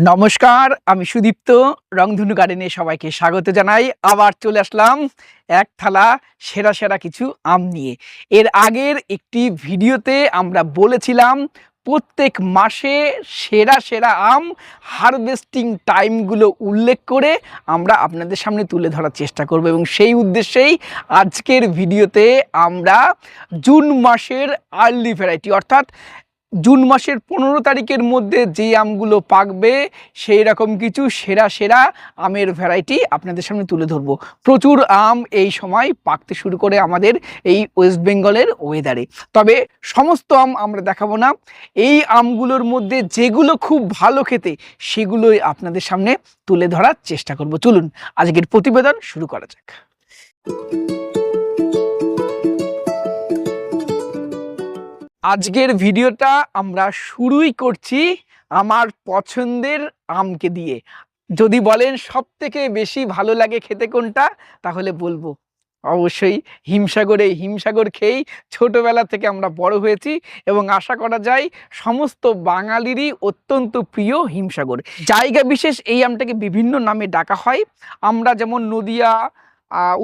নমস্কার, আমি সুদীপ্ত। রংধনু গার্ডেনে সবাইকে স্বাগত জানাই। আবার চলে আসলাম এক থালা সেরা সেরা কিছু আম নিয়ে। এর আগের একটি ভিডিওতে আমরা বলেছিলাম প্রত্যেক মাসে সেরা সেরা আম হারভেস্টিং টাইমগুলো উল্লেখ করে আমরা আপনাদের সামনে তুলে ধরার চেষ্টা করব, এবং সেই উদ্দেশ্যেই আজকের ভিডিওতে আমরা জুন মাসের আর্লি ভ্যারাইটি অর্থাৎ জুন মাসের 15 তারিখের মধ্যে যে আমগুলো পাকবে সেই রকম কিছু সেরা সেরা আমের ভ্যারাইটি আপনাদের সামনে তুলে ধরবো। প্রচুর আম এই সময় পাকতে শুরু করে আমাদের এই ওয়েস্ট বেঙ্গলের ওয়েদারে। তবে সমস্ত আম আমরা দেখাবো না, এই আমগুলোর মধ্যে যেগুলো খুব ভালো খেতে সেগুলোই আপনাদের সামনে তুলে ধরার চেষ্টা করব। চলুন আজকের প্রতিবেদন শুরু করা যাক। আজকের ভিডিওটা আমরা শুরুই করছি আমার পছন্দের আমকে দিয়ে। যদি বলেন সব থেকে বেশি ভালো লাগে খেতে কোনটা, তাহলে বলবো অবশ্যই হিমসাগর। এই হিমসাগর খেয়েই ছোটবেলা থেকে আমরা বড় হয়েছি, এবং আশা করা যায় সমস্ত বাঙালিরই অত্যন্ত প্রিয় হিমসাগর। জায়গা বিশেষ এই আমটাকে বিভিন্ন নামে ডাকা হয়। আমরা যেমন নদিয়া,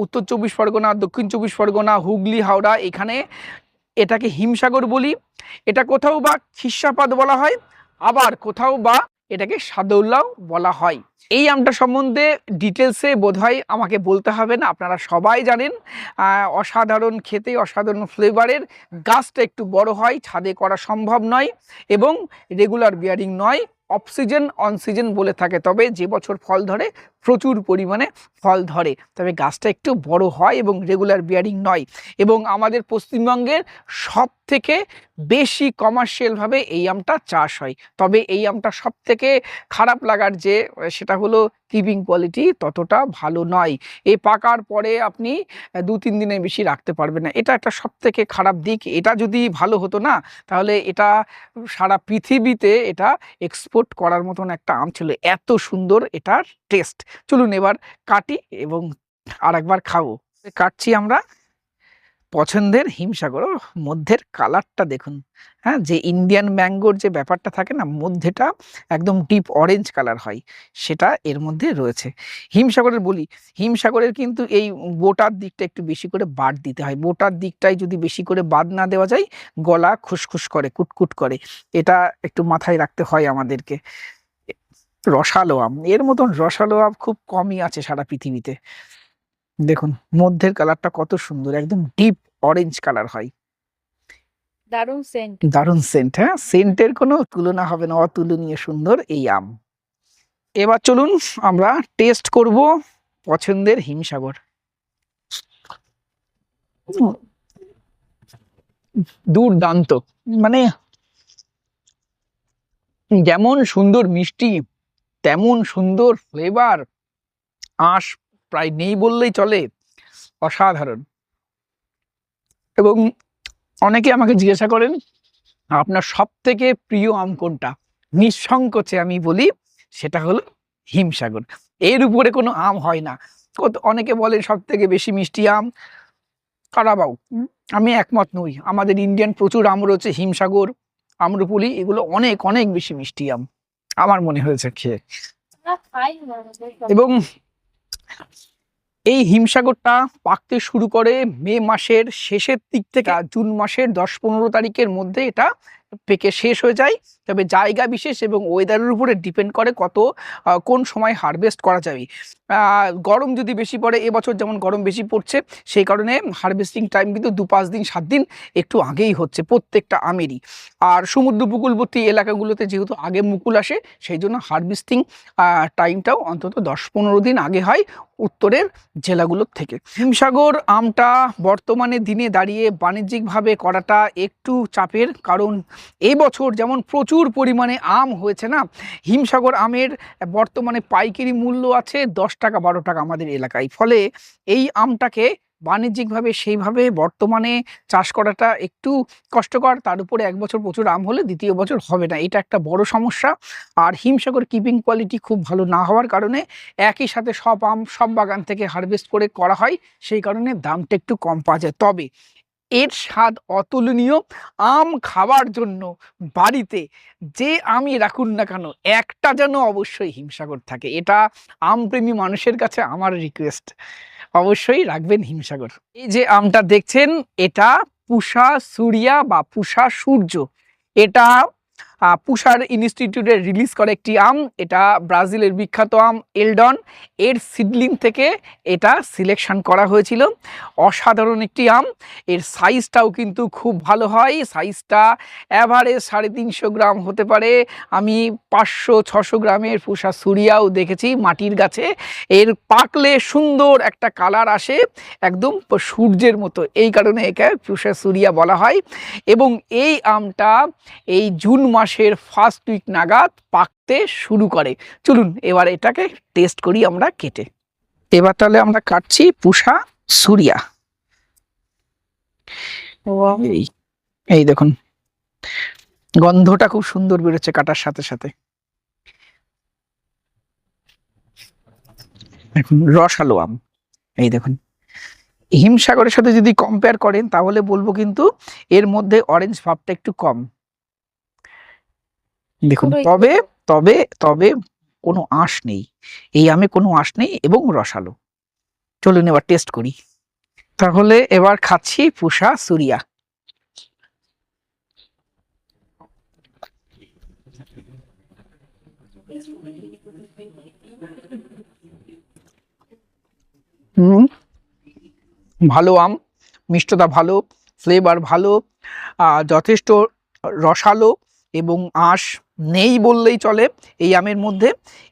উত্তর 24 পরগনা, দক্ষিণ 24 পরগনা, হুগলি, হাওড়া, এখানে এটাকে হিমসাগর বলি। এটা কোথাও বা খিস্সাপাত বলা হয়, আবার কোথাও বা এটাকে সাদৌল্লাও বলা হয়। এই আমটা সম্বন্ধে ডিটেলসে বোধহয় আমাকে বলতে হবে না, আপনারা সবাই জানেন। অসাধারণ খেতে, অসাধারণ ফ্লেভারের। গাছটা একটু বড় হয়, ছাদে করা সম্ভব নয়, এবং রেগুলার বিয়ারিং নয়, অফ সিজন অন সিজন বলে থাকে। তবে যে বছর ফল ধরে প্রচুর পরিমাণে ফল ধরে, তবে গাছটা একটু বড় হয় এবং রেগুলার বিয়ারিং নয়। এবং আমাদের পশ্চিমবঙ্গের সব থেকে বেশি কমার্শিয়ালভাবে এই আমটা চাষ হয়। তবে এই আমটা সব থেকে খারাপ লাগার যে সেটা হলো কিপিং কোয়ালিটি ততটা ভালো নয়। এই পাকার পরে আপনি 2-3 দিনের বেশি রাখতে পারবেন না, এটা একটা সব থেকে খারাপ দিক। এটা যদি ভালো হতো না, তাহলে এটা সারা পৃথিবীতে এটা এক্সপোর্ট করার মতন একটা আম ছিল, এত সুন্দর এটার টেস্ট। চলুন এবার কাটি এবং আরেকবার খাবো। কাটছি আমরা পছন্দের হিমসাগর। মধ্যের কালারটা দেখুন, হ্যাঁ, যে ইন্ডিয়ান ম্যাঙ্গোর যে ব্যাপারটা থাকে না, মধ্যেটা একদম ডিপ অরেঞ্জ কালার হয়, সেটা এর মধ্যে রয়েছে। হিমসাগরের বলি, হিমসাগরের কিন্তু এই বোটার দিকটা একটু বেশি করে বাদ দিতে হয়। বোটার দিকটাই যদি বেশি করে বাদ না দেওয়া যায়, গলা খুসখুস করে, কুটকুট করে। এটা একটু মাথায় রাখতে হয় আমাদেরকে। রসালো আম, এর মতন রসালো আম খুব কমই আছে সারা পৃথিবীতে। দেখুন মধ্যের কালারটা কত সুন্দর, একদম ডিপ অরেঞ্জ কালার হয়। দারুণ সেন্ট। দারুণ সেন্ট, হ্যাঁ, সেন্টের কোনো তুলনা হবে না, অতুলনীয় সুন্দর এই আম। এবার চলুন আমরা টেস্ট করব পছন্দের হিমসাগর। দুর্দান্ত, মানে যেমন সুন্দর মিষ্টি তেমন সুন্দর ফ্লেভার, আঁশ প্রায় নেই বললেই চলে, অসাধারণ। এবং অনেকে আমাকে জিজ্ঞাসা করেন আপনার সব থেকে প্রিয় আম কোনটা, নিঃসংকোচে আমি বলি সেটা হলো হিমসাগর। এর উপরে কোনো আম হয় না। অনেকে বলেন সব থেকে বেশি মিষ্টি আম কারাবাউ, আমি একমত নই। আমাদের ইন্ডিয়ান প্রচুর আম রয়েছে, হিমসাগর, আম্রপুলি, এগুলো অনেক অনেক বেশি মিষ্টি আম আমার মনে হয়েছে খেয়ে। এবং এই হিমসাগরটা পাকতে শুরু করে মে মাসের শেষের দিক থেকে জুন মাসের 10-15 তারিখের মধ্যে এটা পেকে শেষ হয়ে যায়। তবে জায়গা বিশেষ এবং ওয়েদারের উপরে ডিপেন্ড করে কোন সময় হারভেস্ট করা যাবে। গরম যদি বেশি পড়ে, এবছর যেমন গরম বেশি পড়ছে, সেই কারণে হারভেস্টিং টাইম কিন্তু 2-5 দিন 7 দিন একটু আগেই হচ্ছে প্রত্যেকটা আমেরই। আর সমুদ্র উপকূলবর্তী এলাকাগুলোতে যেহেতু আগে মুকুল আসে, সেই জন্য হারভেস্টিং টাইমটাও অন্তত 10-15 দিন আগে হয় উত্তরের জেলাগুলোর থেকে। হিমসাগর আমটা বর্তমানে দিনে দাঁড়িয়ে বাণিজ্যিকভাবে করাটা একটু চাপের, কারণ এবছর যেমন প্রচুর পরিমাণে আম হয়েছে না, হিমসাগর আমের বর্তমানে পাইকারি মূল্য আছে 10 টাকা 12 টাকা আমাদের এলাকায়। ফলে এই আমটাকে বাণিজ্যিকভাবে সেইভাবে বর্তমানে চাষ করাটা একটু কষ্টকর। তার উপরে এক বছর প্রচুর আম হলে দ্বিতীয় বছর হবে না, এটা একটা বড় সমস্যা। আর হিমসাগর কিপিং কোয়ালিটি খুব ভালো না হওয়ার কারণে একই সাথে সব আম সব বাগান থেকে হারভেস্ট করে করা হয়, সেই কারণে দামটা একটু কম পাওয়া যায়। তবে এর স্বাদ অতুলনীয়। আম খাওয়ার জন্য বাড়িতে যে আমই রাখুন না কেন একটা যেন অবশ্যই হিমসাগর থাকে। এটা আমপ্রেমী মানুষের কাছে আমার রিকোয়েস্ট, অবশ্যই রাখবেন হিমসাগর। এই যে আমটা দেখছেন এটা পুষা সুরিয়া বা পুষা সূর্য। এটা পুষার ইনস্টিটিউটে রিলিজ করে একটি আম। এটা ব্রাজিলের বিখ্যাত আম এলডন, এর সিডলিং থেকে এটা সিলেকশন করা হয়েছিল। অসাধারণ একটি আম। এর সাইজটাও কিন্তু খুব ভালো হয়, সাইজটা অ্যাভারেজ 350 গ্রাম হতে পারে। আমি 500-600 গ্রামের পুষা সুরিয়াও দেখেছি মাটির গাছে। এর পাকলে সুন্দর একটা কালার আসে, একদম সূর্যের মতো, এই কারণে একে পুষা সুরিয়া বলা হয়। এবং এই আমটা এই জুন মাসের ফার্স্ট উইক নাগাদ পাকতে শুরু করে। চলুন এবার এটাকে টেস্ট করি আমরা কেটে। এবার তাহলে আমরা কাটছি পুষা সুরিয়া। এই এই দেখুন গন্ধটা খুব সুন্দর বেরোচ্ছে কাটার সাথে সাথে। দেখুন রসালো আম, এই দেখুন। হিমসাগরের সাথে যদি কম্পেয়ার করেন তাহলে বলবো কিন্তু এর মধ্যে অরেঞ্জ ভাবটা একটু কম। দেখুন তবে তবে তবে কোনো আঁশ নেই, এই আমে কোনো আঁশ নেই এবং রসালো। চলুন এবার টেস্ট করি। তাহলে এবার খাচ্ছি পুষা সুরিয়া। ভালো আম, মিষ্টতা ভালো, ফ্লেভার ভালো, যথেষ্ট রসালো এবং আঁশ নেই বললেই চলে এই আমের মধ্যে।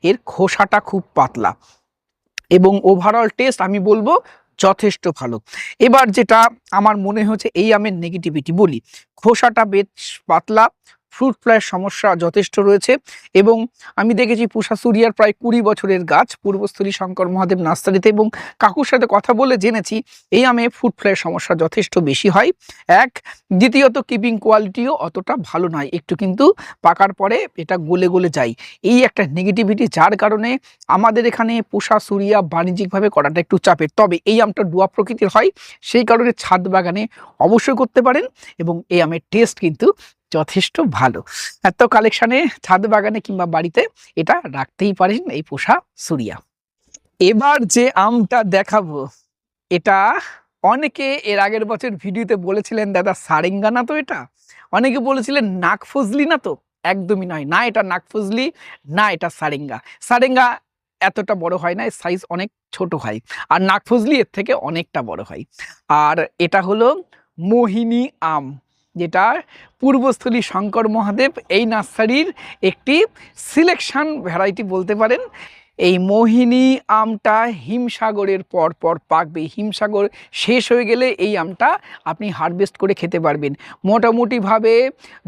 এর খোসাটা খুব পাতলা এবং ওভারঅল টেস্ট আমি বলবো যথেষ্ট ভালো। এবার যেটা আমার মনে হচ্ছে এই আমের নেগেটিভিটি বলি, খোসাটা বেশ পাতলা, ফ্রুট ফ্লাইয়ের সমস্যা যথেষ্ট রয়েছে। এবং আমি দেখেছি পুষা সুরিয়ার প্রায় 20 বছরের গাছ পূর্বস্থলী শঙ্কর মহাদেব নার্সারিতে, এবং কাকুর সাথে কথা বলে জেনেছি এই আমে ফ্রুট ফ্লাইয়ের সমস্যা যথেষ্ট বেশি হয়। এক, দ্বিতীয়ত কিপিং কোয়ালিটিও অতটা ভালো নয়, একটু কিন্তু পাকার পরে এটা গলে গলে যায়, এই একটা নেগেটিভিটি, যার কারণে আমাদের এখানে পুষা সুরিয়া বাণিজ্যিকভাবে করাটা একটু চাপের। তবে এই আমটা ডুয়া প্রকৃতির হয়, সেই কারণে ছাদ বাগানে অবশ্যই করতে পারেন এবং এই আমের টেস্ট কিন্তু যথেষ্ট ভালো। এত কালেকশনে ছাদ বাগানে কিংবা বাড়িতে এটা রাখতেই পারেন এই পুষা সুরিয়া। এবার যে আমটা দেখাবো এটা অনেকে এর আগের বছর ভিডিওতে বলেছিলেন দাদা সারেঙ্গা না তো, এটা অনেকে বলেছিলেন নাকফজলি না তো। একদমই নয়, না এটা নাকফজলি, না এটা সারেঙ্গা। সারেঙ্গা এতটা বড় হয় না, এর সাইজ অনেক ছোট হয়, আর নাকফজলি এর থেকে অনেকটা বড় হয়। আর এটা হলো মোহিনী আম, যেটা পূর্বস্থলী শঙ্কর মহাদেব এই নার্সারির একটি সিলেকশন ভ্যারাইটি বলতে পারেন। এই মোহিনী আমটা হিমসাগরের পর পর পাকবে, হিমসাগর শেষ হয়ে গেলে এই আমটা আপনি হারভেস্ট করে খেতে পারবেন। মোটামুটিভাবে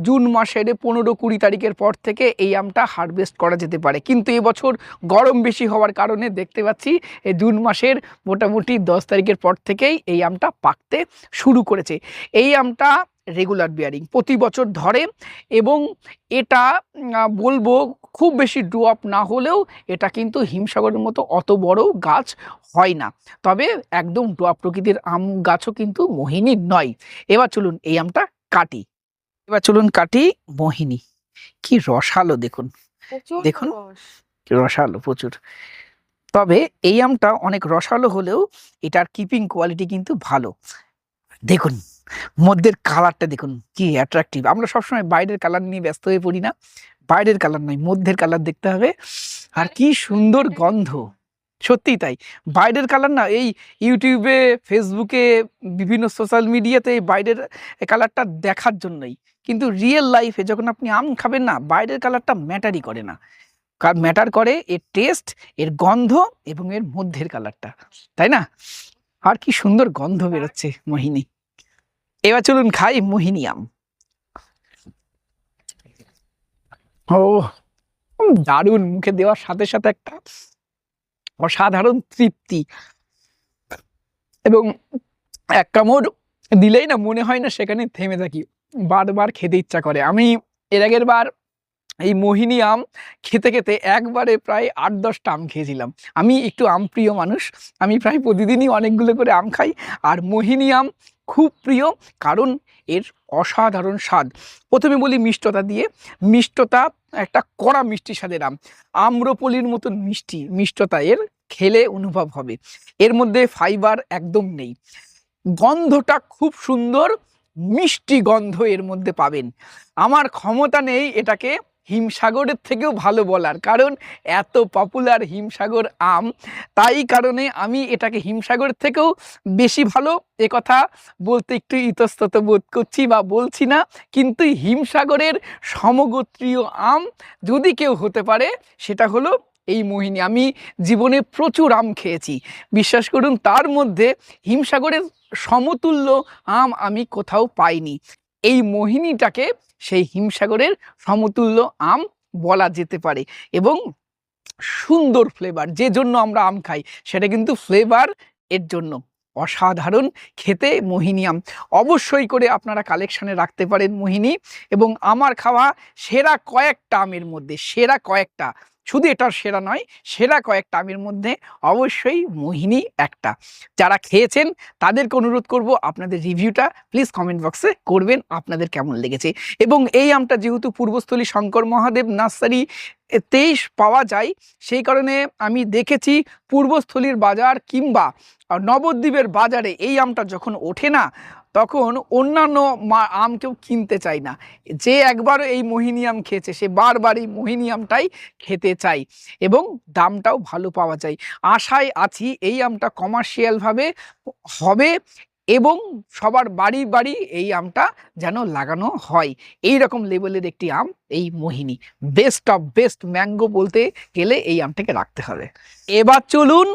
জুন মাসের 15-20 তারিখের পর থেকে এই আমটা হারভেস্ট করা যেতে পারে। কিন্তু এবছর গরম বেশি হওয়ার কারণে দেখতে পাচ্ছি এই জুন মাসের মোটামুটি 10 তারিখের পর থেকেই এই আমটা পাকতে শুরু করেছে। এই আমটা রেগুলার বিয়ারিং, প্রতি বছর ধরে, এবং এটা বলবো খুব বেশি ড্রপ না হলেও এটা কিন্তু হিমসাগরের মতো অত বড় গাছ হয় না। তবে একদম ড্রপ প্রকৃতির আম গাছও কিন্তু মোহিনী নয়। এবার চলুন এই আমটা কাটি। মোহিনী কি রসালো, দেখুন দেখুন কি রসালো, প্রচুর। তবে এই আমটা অনেক রসালো হলেও এটার কিপিং কোয়ালিটি কিন্তু ভালো। দেখুন মধ্যের কালারটা দেখুন কি অ্যাট্রাকটিভ। আমরা সবসময় বাইরের কালার নিয়ে ব্যস্ত হয়ে পড়ি না, বাইরের কালার নয় মধ্যের কালার দেখতে হবে। আর কি সুন্দর গন্ধ, সত্যিই তাই। বাইরের কালার না, এই ইউটিউবে ফেসবুকে বিভিন্ন সোশ্যাল মিডিয়াতে এই বাইরের কালারটা দেখার জন্যই, কিন্তু রিয়েল লাইফে যখন আপনি আম খাবেন না, বাইরের কালারটা ম্যাটারই করে না, ম্যাটার করে এর টেস্ট, এর গন্ধ এবং এর মধ্যের কালারটা, তাই না? আর কি সুন্দর গন্ধ বেরোচ্ছে মোহিনী। এবার চলুন খাই মোহিনী আম। ও দারুণ, মুখে দেওয়ার সাথে সাথে একটা অসাধারণ তৃপ্তি, এবং এক কামড় দিলেই না মনে হয় না সেখানে থেমে থাকি, বারবার খেতে ইচ্ছা করে। আমি এর আগের বার এই মোহিনী আম খেতে খেতে একবারে প্রায় 8-10টা আম খেয়েছিলাম। আমি একটু আম প্রিয় মানুষ, আমি প্রায় প্রতিদিনই অনেকগুলো করে আম খাই। আর মোহিনী আম খুব প্রিয়, কারণ এর অসাধারণ স্বাদ। প্রথমে বলি মিষ্টতা দিয়ে। মিষ্টতা একটা কড়া মিষ্টি স্বাদের আম, আম্রপলির মতন মিষ্টতা এর খেলে অনুভব হবে। এর মধ্যে ফাইবার একদম নেই। গন্ধটা খুব সুন্দর, মিষ্টি গন্ধ এর মধ্যে পাবেন। আমার ক্ষমতা নেই এটাকে হিমসাগরের থেকেও ভালো বলার, কারণ এত পপুলার হিমসাগর আম। তাই কারণে আমি এটাকে হিমসাগরের থেকেও বেশি ভালো কথা বলতে একটু ইতস্তত বোধ করছি বা বলছি না। কিন্তু হিমসাগরের সমগোত্রীয় আম যদি কেউ হতে পারে সেটা হলো এই মোহিনী। আমি জীবনে প্রচুর আম খেয়েছি, বিশ্বাস করুন, তার মধ্যে হিমসাগরের সমতুল্য আম আমি কোথাও পাইনি। এই মোহিনীটাকে সেই হিমসাগরের সমতুল্য আম বলা যেতে পারে। এবং সুন্দর ফ্লেভার, যে জন্য আমরা আম খাই সেটা কিন্তু ফ্লেভার এর জন্য অসাধারণ খেতে মোহিনী আম। অবশ্যই করে আপনারা কালেকশানে রাখতে পারেন মোহিনী। এবং আমার খাওয়া সেরা কয়েকটা আমের মধ্যে, সেরা কয়েকটা, শুধু এটার সেরা নয়, সেরা কয়েকটা আমের মধ্যে অবশ্যই মোহিনী একটা। যারা খেয়েছেন তাদেরকে অনুরোধ করব আপনাদের রিভিউটা প্লিজ কমেন্ট বক্সে করবেন, আপনাদের কেমন লেগেছে। এবং এই আমটা যেহেতু পূর্বস্থলী শঙ্কর মহাদেব নার্সারি 23 পাওয়া যায়, সেই কারণে আমি দেখেছি পূর্বস্থলীর বাজার কিংবা নবদ্বীপের বাজারে এই আমটা যখন ওঠে না, তখন অন্যান্য আম কেউ কিনতে চায় না। যে একবার এই মোহিনী আম খেয়েছে সে বারবার এই মোহিনী আমটাই খেতে চায়, এবং দামটাও ভালো পাওয়া যায়। আশায় আছি এই আমটা কমার্শিয়ালভাবে হবে এবং সবার বাড়ি বাড়ি এই আমটা যেন লাগানো হয়। এই রকম লেভেলের একটি আম এই মোহিনী। বেস্ট অফ বেস্ট ম্যাঙ্গো বলতে গেলে এই আমটাকে রাখতে হবে। এবার চলুন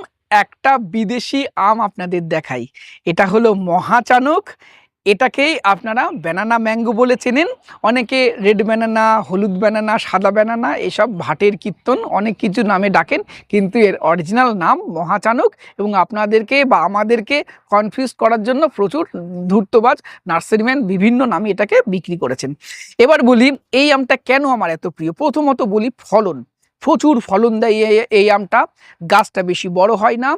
একটা বিদেশি আম আপনাদের দেখাই। এটা হলো মহাচানক। এটাকেই আপনারা ব্যানানা ম্যাঙ্গো বলে চেনেন। অনেকে রেড ব্যানানা, হলুদ ব্যানানা, সাদা ব্যানানা, এসব ভাটের কীর্তন অনেক কিছু নামে ডাকেন, কিন্তু এর অরিজিনাল নাম মহাচানক। এবং আপনাদেরকে বা আমাদেরকে কনফিউজ করার জন্য প্রচুর ধূর্তবাজ নার্সারিম্যান বিভিন্ন নামে এটাকে বিক্রি করেছেন। এবার বলি এই আমটা কেন আমার এত প্রিয়। প্রথমত বলি ফলন, প্রচুর ফলন দেয় এই আমটা। গাছটা বেশি বড় হয় না।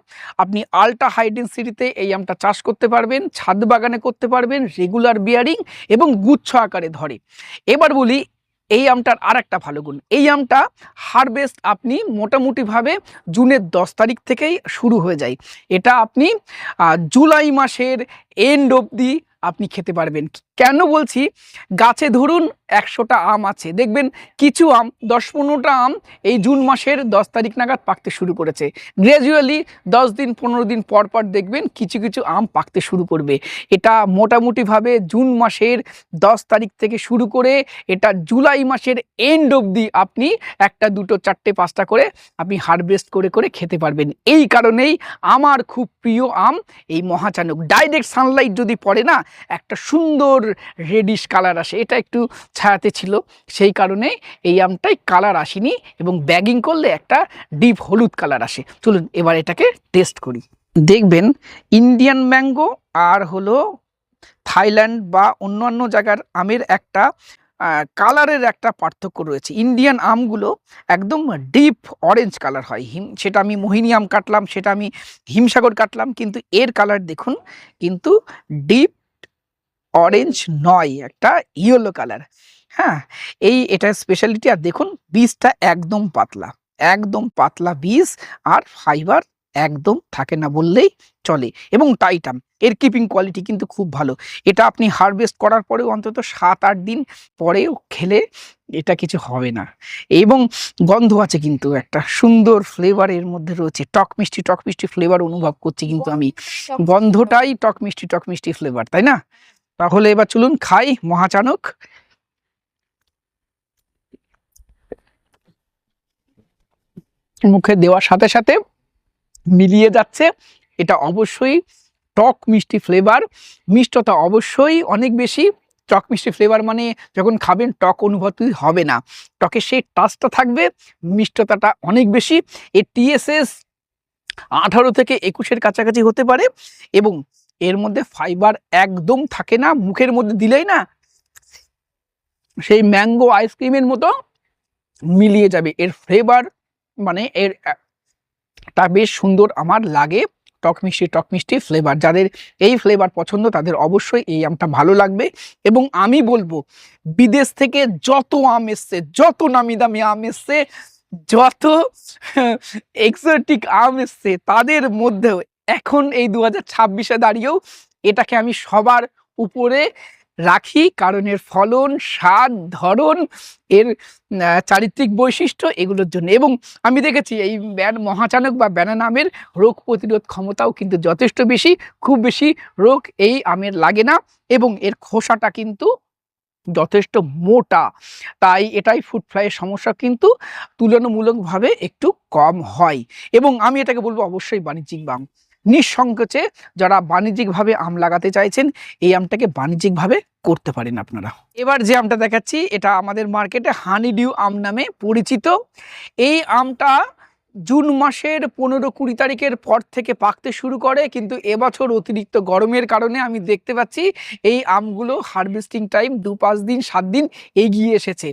আপনি আল্ট্রা হাই ডেন্সিটিতে এই আমটা চাষ করতে পারবেন, ছাদ বাগানে করতে পারবেন, রেগুলার বিয়ারিং এবং গুচ্ছ আকারে ধরে। এবার বলি এই আমটার আর একটা ভালো গুণ, এই আমটা হারভেস্ট আপনি মোটামুটিভাবে জুনের 10 তারিখ থেকেই শুরু হয়ে যায়। এটা আপনি জুলাই মাসের এন্ড অবধি আপনি খেতে পারবেন। কেন বলছি, গাছে ধরুন 100টা আম আছে, দেখবেন কিছু আম 10-15টা আম এই জুন মাসের 10 তারিখ নাগাদ পাকতে শুরু করেছে। গ্র্যাজুয়ালি 10 দিন 15 দিন পর পর দেখবেন কিছু কিছু আম পাকতে শুরু করবে। এটা মোটামুটিভাবে জুন মাসের 10 তারিখ থেকে শুরু করে এটা জুলাই মাসের এন্ড অবধি আপনি 1টা 2টো 4টে 5টা করে আপনি হারভেস্ট করে করে খেতে পারবেন। এই কারণেই আমার খুব প্রিয় আম এই মহাচানক। ডাইরেক্ট সানলাইট যদি পড়ে না, একটা সুন্দর রেডিশ কালার আসে। এটা একটু ছায়াতে ছিল, সেই কারণে এই আমটাই কালার আসেনি, এবং ব্যাগিং করলে একটা ডিপ হলুদ কালার আসে। চলুন এবার এটাকে টেস্ট করি। দেখবেন ইন্ডিয়ান ম্যাঙ্গো আর হলো থাইল্যান্ড বা অন্যান্য জায়গার আমের একটা কালারের একটা পার্থক্য রয়েছে। ইন্ডিয়ান আমগুলো একদম ডিপ অরেঞ্জ কালার হয়। সেটা আমি মোহিনী আম কাটলাম, সেটা আমি হিমসাগর কাটলাম, কিন্তু এর কালার দেখুন কিন্তু ডিপ অরেঞ্জ নয়, একটা ইয়েলো কালার। হ্যাঁ, এটার স্পেশালিটি। আর দেখুন বীজটা একদম পাতলা, একদম পাতলা বীজ, আর ফাইবার একদম থাকে না বললেই চলে, এবং টাইটাম। এর কিপিং কোয়ালিটি কিন্তু খুব ভালো। এটা আপনি হারভেস্ট করার পরেও অন্তত 7-8 দিন পরেও খেলে এটা কিছু হবে না। এবং গন্ধ আছে, কিন্তু একটা সুন্দর ফ্লেভার এর মধ্যে রয়েছে। টক মিষ্টি ফ্লেভার অনুভব করছি, কিন্তু আমি গন্ধটাই টক মিষ্টি ফ্লেভার, তাই না? তাহলে এবার চলুন খাই মহাচানক। মুখে দেওয়ার সাথে সাথে মিলিয়ে যাচ্ছে। এটা অবশ্যই টক মিষ্টি ফ্লেভার, মিষ্টতা অবশ্যই অনেক বেশি। টক মিষ্টি ফ্লেভার মানে যখন খাবেন টক অনুভূতি হবে না, টকের সেই টাচটা থাকবে, মিষ্টতাটা অনেক বেশি। এর TSS 18 থেকে 21-এর কাছাকাছি হতে পারে, এবং এর মধ্যে ফাইবার একদম থাকে না। মুখের মধ্যে দিলেই না সেই ম্যাঙ্গো আইসক্রিমের মতো মিলিয়ে যাবে। এর ফ্লেভার মানে তা বেশ সুন্দর আমার লাগে। টক মিষ্টি ফ্লেভার। যাদের এই ফ্লেভার পছন্দ তাদের অবশ্যই এই আমটা ভালো লাগবে। এবং আমি বলবো বিদেশ থেকে যত আম এসছে, যত নামি দামি আম এসছে, যত এক্সোটিক আম এসছে, তাদের মধ্যেও এখন এই 2026-এ দাঁড়িয়েও এটাকে আমি সবার উপরে রাখি, কারণ এর ফলন, স্বাদ, ধরন, এর চারিত্রিক বৈশিষ্ট্য এগুলোর জন্য। এবং আমি দেখেছি এই মহাচানক বা ব্যানানা আমের রোগ প্রতিরোধ ক্ষমতাও কিন্তু যথেষ্ট বেশি, খুব বেশি রোগ এই আমের লাগে না, এবং এর খোসাটা কিন্তু যথেষ্ট মোটা, তাই এটাই ফ্রুট ফ্লাইয়ের সমস্যা কিন্তু তুলনামূলকভাবে একটু কম হয়। এবং আমি এটাকে বলবো অবশ্যই বাণিজ্যিক আম। নিঃসংকোচে যারা বাণিজ্যিকভাবে আম লাগাতে চাইছেন এই আমটাকে বাণিজ্যিকভাবে করতে পারেন আপনারা। এবার যে আমটা দেখাচ্ছি এটা আমাদের মার্কেটে হানি ডিউ আম নামে পরিচিত। এই আমটা জুন মাসের 15-20 তারিখের পর থেকে পাকতে শুরু করে, কিন্তু এবছর অতিরিক্ত গরমের কারণে আমি দেখতে পাচ্ছি এই আমগুলো হারভেস্টিং টাইম 2-5 দিন 7 দিন এগিয়ে এসেছে।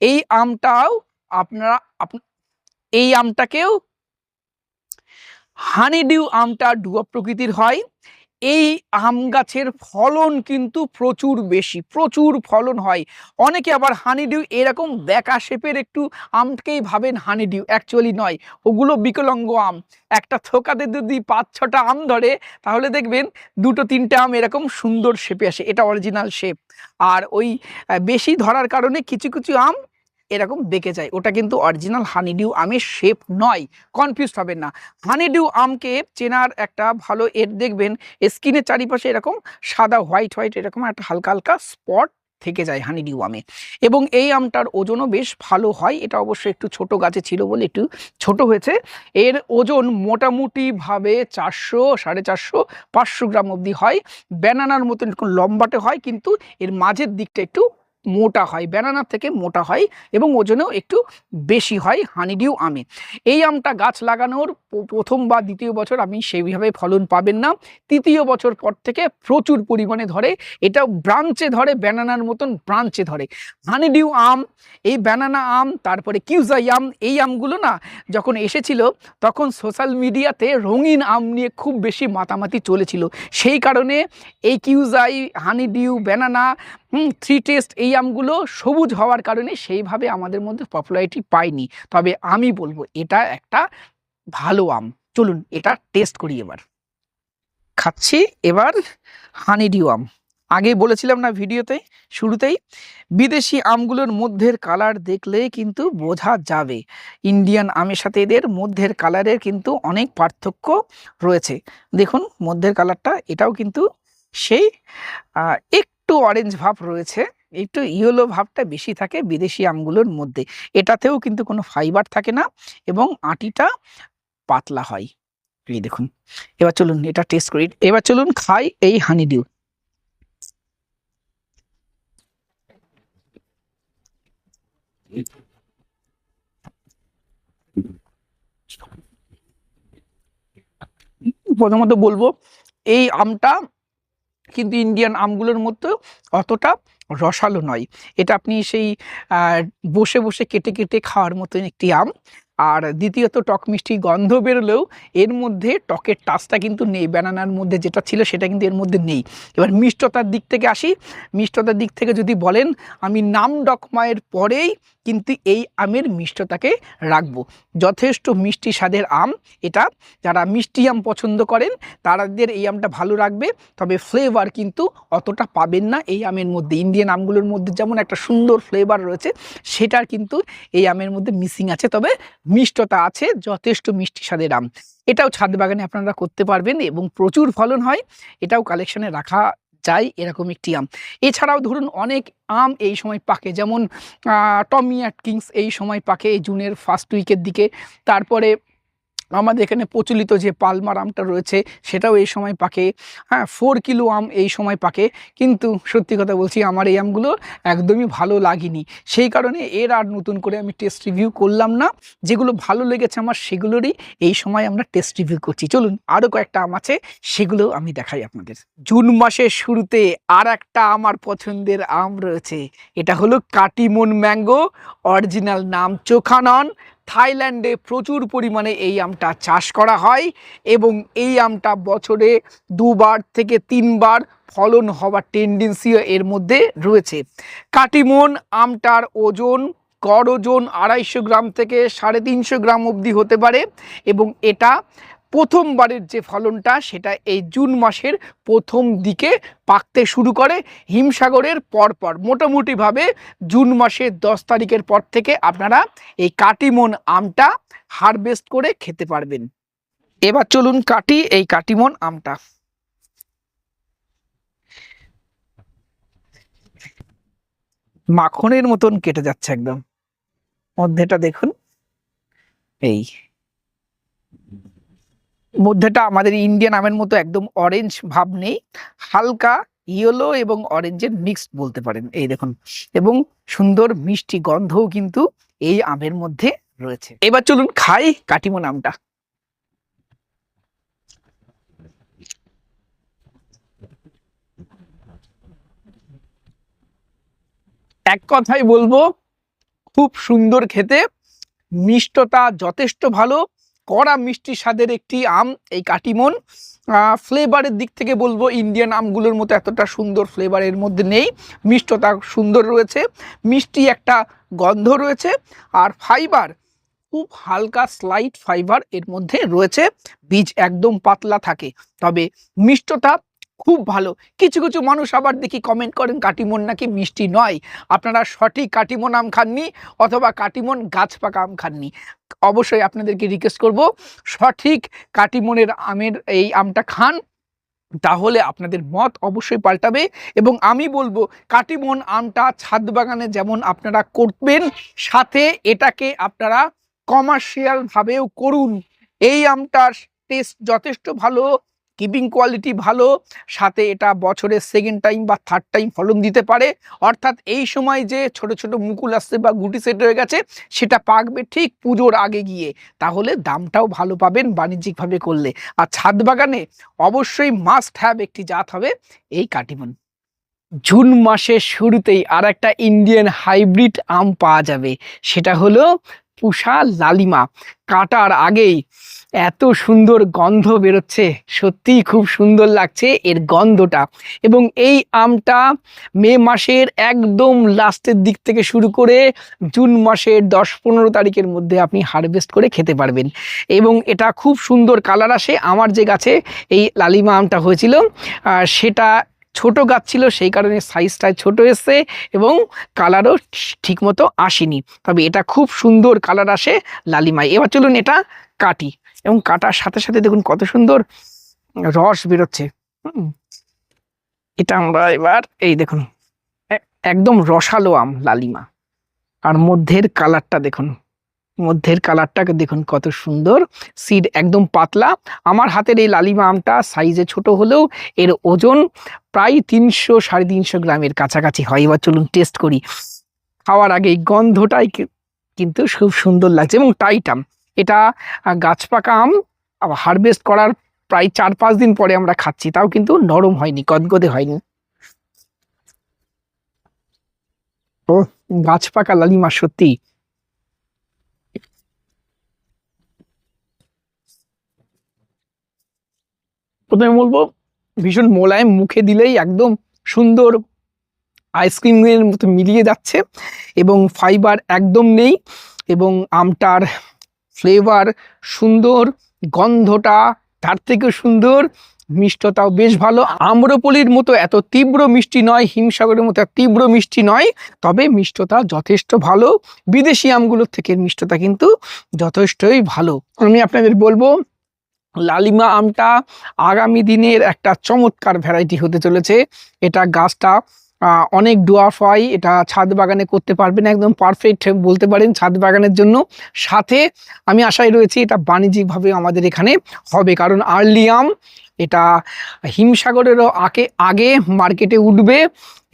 এই আমটাও এই আমটাকেও হানি ডিউ আমটা ডুয়া প্রকৃতির হয়। এই আম গাছের ফলন কিন্তু প্রচুর বেশি, প্রচুর ফলন হয়। অনেকে আবার হানি ডিউ এরকম বেঁকা শেপের একটু আমকেই ভাবেন হানি ডিউ, অ্যাকচুয়ালি নয়, ওগুলো বিকলাঙ্গ আম। একটা থোকাতে যদি 5-6টা আম ধরে তাহলে দেখবেন 2-3টে আম এরকম সুন্দর শেপে আসে, এটা অরিজিনাল শেপ। আর ওই বেশি ধরার কারণে কিছু কিছু আম এরকম বেঁকে যায়, ওটা কিন্তু অরিজিনাল হানিডিউ আমের শেপ নয়, কনফিউজ হবেন না। হানিডিউ আমকে চেনার একটা ভালো এর দেখবেন স্কিনের চারিপাশে এরকম সাদা হোয়াইট হোয়াইট এরকম একটা হালকা হালকা স্পট থেকে যায় হানিডিউ আমে। এবং এই আমটার ওজনও বেশ ভালো হয়, এটা অবশ্যই একটু ছোট গাছে ছিল বলে একটু ছোট হয়েছে। এর ওজন মোটামুটিভাবে 400, 450, 500 গ্রাম অবধি হয়। ব্যানানার মতন লম্বাটে হয়, কিন্তু এর মাঝের দিকটা একটু মোটা হয়, ব্যানানার থেকে মোটা হয়, এবং ওজনেও একটু বেশি হয় হানিডিউ আমে। এই আমটা গাছ লাগানোর প্রথম বা দ্বিতীয় বছর আপনি সেইভাবে ফলন পাবেন না, তৃতীয় বছর পর থেকে প্রচুর পরিমাণে ধরে, এটা ব্রাঞ্চে ধরে, ব্যানানার মতন ব্রাঞ্চে ধরে। হানিডিউ আম, এই ব্যানানা আম, তারপরে কিউজাই আম, এই আমগুলো না যখন এসেছিল তখন সোশ্যাল মিডিয়াতে রঙিন আম নিয়ে খুব বেশি মাতামাতি চলেছিল। সেই কারণে এই কিউজাই, হানিডিউ, ব্যানানা, থ্রি টেস্ট এই আমগুলো সবুজ হওয়ার কারণে সেইভাবে আমাদের মধ্যে পপুলারিটি পায়নি। তবে আমি বলবো এটা একটা ভালো আম। চলুন এটা টেস্ট করি এবার। খাচ্ছি এবার হানিডিউ আম। আগে বলেছিলাম না ভিডিওতে শুরুতেই, বিদেশি আমগুলোর মধ্যের কালার দেখলে কিন্তু বোঝা যাবে ইন্ডিয়ান আমের সাথে এদের মধ্যের কালারের কিন্তু অনেক পার্থক্য রয়েছে। দেখুন মধ্যের কালারটা, এটাও কিন্তু সেই একটু অরেঞ্জ ভাব রয়েছে, একটু ইয়েলো ভাবটা বেশি থাকে বিদেশি আমগুলোর মধ্যে। এটাতেও কিন্তু কোনো ফাইবার থাকে না এবং আটিটা পাতলা হয়। এই দেখুন, এবার চলুন এটা টেস্ট করি, এবার চলুন খাই এই হানিডিউ। প্রথমত বলবো এই আমটা কিন্তু ইন্ডিয়ান আমগুলোর মধ্যে অতটা রসালো নয়, এটা আপনি সেই বসে বসে কেটে কেটে খাওয়ার মতন একটি আম। আর দ্বিতীয়ত টক মিষ্টি গন্ধ বেরোলেও এর মধ্যে টকের টাচটা কিন্তু নেই, ব্যানানার মধ্যে যেটা ছিল সেটা কিন্তু এর মধ্যে নেই। এবার মিষ্টতার দিক থেকে আসি, মিষ্টতার দিক থেকে যদি বলেন আমি নাম ডকমায়ের পরেই কিন্তু এই আমের মিষ্টতাকে রাখবো। যথেষ্ট মিষ্টি স্বাদের আম এটা, যারা মিষ্টি আম পছন্দ করেন তাদের এই আমটা ভালো রাখবে। তবে ফ্লেভার কিন্তু অতটা পাবেন না এই আমের মধ্যে। ইন্ডিয়ান আমগুলোর মধ্যে যেমন একটা সুন্দর ফ্লেভার রয়েছে সেটার কিন্তু এই আমের মধ্যে মিসিং আছে, তবে মিষ্টতা আছে, যথেষ্ট মিষ্টি স্বাদের আম। এটাও ছাদ বাগানে আপনারা করতে পারবেন এবং প্রচুর ফলন হয়, এটাও কালেকশনে রাখা যায় এরকম একটি আম। এছাড়াও ধরুন অনেক আম এই সময় পাকে, যেমন টমি অ্যাটকিন্স এই সময় পাকে এই জুনের ফার্স্ট উইকের দিকে। তারপরে আমাদের এখানে প্রচলিত যে পালমার আমটা রয়েছে সেটাও এই সময় পাকে। হ্যাঁ, 4 কিলো আম এই সময় পাকে। কিন্তু সত্যি কথা বলছি আমার এই আমগুলো একদমই ভালো লাগেনি, সেই কারণে এর আর নতুন করে আমি টেস্ট রিভিউ করলাম না। যেগুলো ভালো লেগেছে আমার সেগুলোরই এই সময় আমরা টেস্ট রিভিউ করছি। চলুন আরও কয়েকটা আম আছে সেগুলো আমি দেখাই আপনাদের। জুন মাসের শুরুতে আর একটা আমার পছন্দের আম রয়েছে, এটা হলো কাটিমন ম্যাঙ্গো, অরিজিনাল নাম চোখানন, থাইল্যান্ডে প্রচুর পরিমাণে এই আমটা চাষ করা হয় এবং এই আমটা বছরে 2বার থেকে 3বার ফলন হওয়ার টেন্ডেন্সিও এর মধ্যে রয়েছে। কাটিমন আমটার ওজন, গড় ওজন 250 গ্রাম থেকে 350 গ্রাম অবধি হতে পারে এবং এটা প্রথমবারের যে ফলনটা সেটা এই জুন মাসের প্রথম দিকে পাকতে শুরু করে। হিমসাগরের পরপর মোটামুটিভাবে জুন মাসের 10 তারিখের পর থেকে আপনারা এই কাটিমন আমটা হারভেস্ট করে খেতে পারবেন। এবার চলুন কাটি এই কাটিমন আমটা। মাখনের মতন কেটে যাচ্ছে একদম, মধ্যেটা দেখুন, এই মধ্যেটা আমাদের ইন্ডিয়ান আমের মতো একদম অরেঞ্জ ভাব নেই, হালকা ইয়েলো এবং অরেঞ্জের মিক্সড বলতে পারেন, এই দেখুন, এবং সুন্দর মিষ্টি গন্ধও কিন্তু এই আমের মধ্যে রয়েছে। এবার চলুন খাই কাটিমন আমটা। এক কথাই বলবো খুব সুন্দর খেতে, মিষ্টতা যথেষ্ট ভালো, কড়া মিষ্টি স্বাদের একটি আম এই কাটিমন। ফ্লেভারের দিক থেকে বলবো ইন্ডিয়ান আমগুলোর মতো এতটা সুন্দর ফ্লেভারের মধ্যে নেই, মিষ্টতা সুন্দর রয়েছে, মিষ্টি একটা গন্ধ রয়েছে, আর ফাইবার খুব হালকা স্লাইট ফাইবার এর মধ্যে রয়েছে, বীজ একদম পাতলা থাকে, তবে মিষ্টতা খুব ভালো। কিছু কিছু মানুষ আবার দেখি কমেন্ট করেন কাটিমন নাকি মিষ্টি নয়। আপনারা সঠিক কাটিমন আম খাননি অথবা কাটিমন গাছ পাকা আম খাননি। অবশ্যই আপনাদেরকে রিকোয়েস্ট করব সঠিক কাটিমনের আমের এই আমটা খান, তাহলে আপনাদের মত অবশ্যই পাল্টাবে। এবং আমি বলবো কাটিমন আমটা ছাদ বাগানে যেমন আপনারা করবেন, সাথে এটাকে আপনারা কমার্শিয়াল ভাবেও করুন। এই আমটার টেস্ট যথেষ্ট ভালো, কিপিং কোয়ালিটি ভালো, সাথে এটা বছরের সেকেন্ড টাইম বা থার্ড টাইম ফলন দিতে পারে। অর্থাৎ এই সময় যে ছোট ছোট মুকুল আসছে বা গুটি সেট হয়ে গেছে সেটা পাকবে ঠিক পুজোর আগে গিয়ে, তাহলে দামটাও ভালো পাবেন বাণিজ্যিকভাবে করলে। আর ছাদ বাগানে অবশ্যই মাস্ট হ্যাভ একটি জাত হবে এই কাটিমন। জুন মাসের শুরুতেই আর একটা ইন্ডিয়ান হাইব্রিড আম পাওয়া যাবে, সেটা হলো পুষা লালিমা। কাটার আগেই এত সুন্দর গন্ধ বেরোচ্ছে, সত্যিই খুব সুন্দর লাগছে এর গন্ধটা। এবং এই আমটা মে মাসের একদম লাস্টের দিক থেকে শুরু করে জুন মাসের 10-15 তারিখের মধ্যে আপনি হারভেস্ট করে খেতে পারবেন। এবং এটা খুব সুন্দর কালার আসে। আমার যে গাছে এই লালিমা আমটা হয়েছিল সেটা ছোট গাছ ছিল, সেই কারণে সাইজটা ছোট এসছে এবং কালারও ঠিকমতো আসেনি, তবে এটা খুব সুন্দর কালার আসে লালিমায়। এবার চলুন এটা কাটি, এবং কাটার সাথে সাথে দেখুন কত সুন্দর রস বেরোচ্ছে। এটা আমরা এবার এই দেখুন একদম রসালো আম লালিমা, আর মধ্যের কালারটা দেখুন, মধ্যের কালারটাকে দেখুন কত সুন্দর, সিড একদম পাতলা। আমার হাতের এই লালিমা আমটা সাইজে ছোট হলেও এর ওজন প্রায় 300-350 গ্রামের কাছাকাছি হয়। এবার চলুন টেস্ট করি। খাওয়ার আগে এই গন্ধটাই কিন্তু খুব সুন্দর লাগছে এবং টাইট আম। এটা গাছ পাকা আম, হারভেস্ট করার প্রায় 4-5 দিন পরে আমরা খাচ্ছি, তাও কিন্তু নরম হয়নি, গদগদে হয়নি। ও গাছ পাকা লালিমা সত্যি। প্রথমে বলবো ভীষণ মোলায়েম, মুখে দিলেই একদম সুন্দর আইসক্রিমের মতো মিলিয়ে যাচ্ছে, এবং ফাইবার একদম নেই, এবং আমটার ফ্লেভার সুন্দর, গন্ধটা তার থেকেও সুন্দর, মিষ্টতাও বেশ ভালো। আম্রপলির মতো এত তীব্র মিষ্টি নয়, হিমসাগরের মতো এত তীব্র মিষ্টি নয়, তবে মিষ্টতা যথেষ্ট ভালো। বিদেশি আমগুলোর থেকে মিষ্টতা কিন্তু যথেষ্টই ভালো। আমি আপনাদের বলবো লালিমা আমটা আগামী দিনের একটা চমৎকার ভ্যারাইটি হতে চলেছে। এটা গাছটা অনেক ডোয়ার্ফ হয়, এটা ছাদ বাগানে করতে পারবেন, একদম পারফেক্ট বলতে পারেন ছাদ বাগানের জন্য। সাথে আমি আশায় রয়েছি এটা বাণিজ্যিকভাবে আমাদের এখানে হবে, কারণ আর্লি আম, এটা হিমসাগরেরও আগে মার্কেটে উঠবে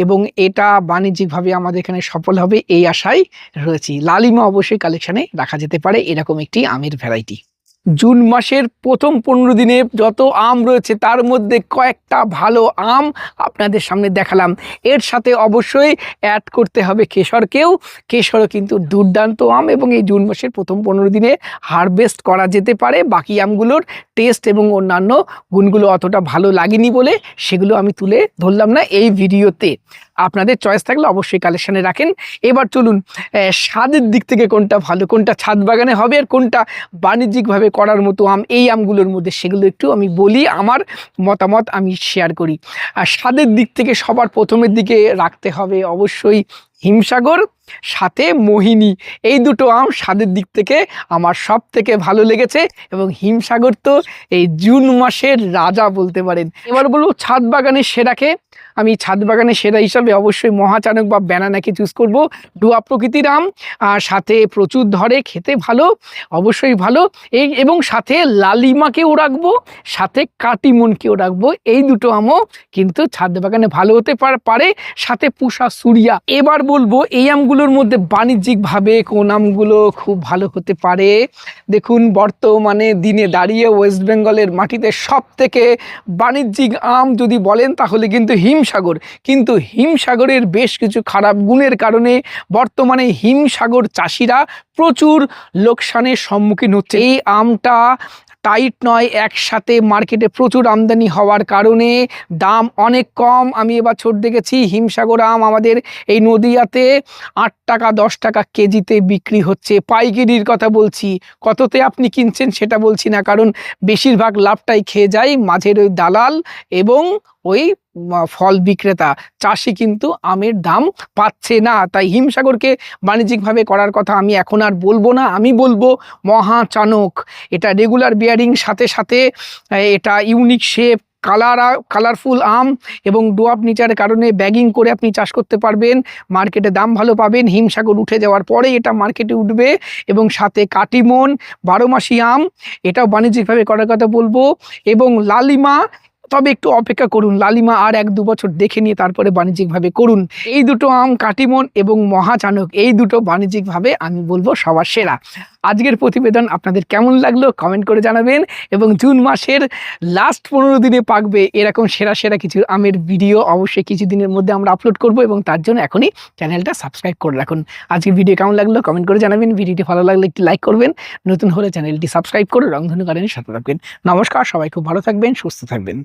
এবং এটা বাণিজ্যিকভাবে আমাদের এখানে সফল হবে এই আশায় রয়েছি। লালিমা অবশ্যই কালেকশানে রাখা যেতে পারে এরকম একটি আমের ভ্যারাইটি। জুন মাসের প্রথম 15 দিনে যত আম রয়েছে তার মধ্যে কয়েকটা ভালো আম আপনাদের সামনে দেখালাম। এর সাথে অবশ্যই অ্যাড করতে হবে কেশরকেও। কেশরও কিন্তু দুর্দান্ত আম এবং এই জুন মাসের প্রথম 15 দিনে হারভেস্ট করা যেতে পারে। বাকি আমগুলোর টেস্ট এবং অন্যান্য গুণগুলো অতটা ভালো লাগেনি বলে সেগুলো আমি তুলে ধরলাম না এই ভিডিওতে। আপনাদের চয়েস থাকলে অবশ্যই কালেকশানে রাখেন। এবার চলুন স্বাদের দিক থেকে কোনটা ভালো, কোনটা ছাদ বাগানে হবে আর কোনটা বাণিজ্যিকভাবে করার মতো আম, এই আমগুলোর মধ্যে সেগুলো একটু আমি বলি, আমার মতামত আমি শেয়ার করি। আর স্বাদের দিক থেকে সবার প্রথমের দিকে রাখতে হবে অবশ্যই হিমসাগর, সাথে মোহিনী। এই দুটো আম স্বাদের দিক থেকে আমার সব থেকে ভালো লেগেছে এবং হিমসাগর তো এই জুন মাসের রাজা বলতে পারেন। এবার বলবো ছাদ বাগানের সেরাকে। আমি ছাদ বাগানের সেরা হিসাবে অবশ্যই মহাচানক বা ব্যানানাকে চুজ করব। ডুয়া প্রকৃতির আম, আর সাথে প্রচুর ধরে, খেতে ভালো, অবশ্যই ভালো। এবং সাথে লালিমাকেও রাখবো, সাথে কাটিমনকেও রাখবো। এই দুটো আমও কিন্তু ছাদ বাগানে ভালো হতে পারে, সাথে পুষা সুরিয়া। এবার বলবো এই আমগুলোর মধ্যে বাণিজ্যিকভাবে কোন আমগুলো খুব ভালো হতে পারে। দেখুন, বর্তমানে দিনে দাঁড়িয়ে ওয়েস্ট বেঙ্গলের মাটিতে সব থেকে বাণিজ্যিক আম যদি বলেন তাহলে কিন্তু হিমসাগর। কিন্তু হিমসাগরের বেশ কিছু খারাপ গুণের কারণে বর্তমানে হিমসাগর চাষিরা প্রচুর লোকসানের সম্মুখীন হচ্ছে। এই আমটা টাইট নয়, একসাথে মার্কেটে প্রচুর আমদানি হওয়ার কারণে দাম অনেক কম। আমি এবার ছোট দেখেছি হিমসাগর আম আমাদের এই নদিয়াতে 8 টাকা 10 টাকা কেজিতে বিক্রি হচ্ছে। পাইকারির কথা বলছি, কততে আপনি কিনছেন সেটা বলছি না, কারণ বেশিরভাগ লাভটাই খেয়ে যায় মাঝের ওই দালাল এবং ওই ফল বিক্রেতা। চাষি কিন্তু আমের দাম পাচ্ছে না। তাই হিমসাগরকে বাণিজ্যিকভাবে করার কথা আমি এখন আর বলবো না, আমি বলবো মহাচানক। এটা রেগুলার বিয়ারিং, সাথে সাথে এটা ইউনিক শেপ, কালারফুল আম এবং ডোয়াপ নেচারের কারণে ব্যাগিং করে আপনি চাষ করতে পারবেন, মার্কেটে দাম ভালো পাবেন। হিমসাগর উঠে যাওয়ার পরে এটা মার্কেটে উঠবে। এবং সাথে কাটিমন 12 মাসি আম, এটাও বাণিজ্যিকভাবে করার কথা বলবো। এবং লালিমা, তবে একটু অপেক্ষা করুন, লালিমা আর 1-2 বছর দেখে নিয়ে তারপরে বাণিজ্যিকভাবে করুন। এই দুটো আম কাটিমন এবং মহাচানক, এই দুটো বাণিজ্যিকভাবে আমি বলবো সবার সেরা। আজকের প্রতিবেদন আপনাদের কেমন লাগলো কমেন্ট করে জানাবেন। এবং জুন মাসের লাস্ট 15 দিনে পাকবে এরকম সেরা সেরা কিছু আমের ভিডিও অবশ্যই কিছু দিনের মধ্যে আমরা আপলোড করব, এবং তার জন্য এখনই চ্যানেলটা সাবস্ক্রাইব করে রাখুন। আজকের ভিডিও কেমন লাগলো কমেন্ট করে জানাবেন। ভিডিওটি ভালো লাগলে একটি লাইক করবেন, নতুন হলে চ্যানেলটি সাবস্ক্রাইব করে রংধনু গার্ডেনের সাথে থাকবেন। নমস্কার, সবাই খুব ভালো থাকবেন, সুস্থ থাকবেন।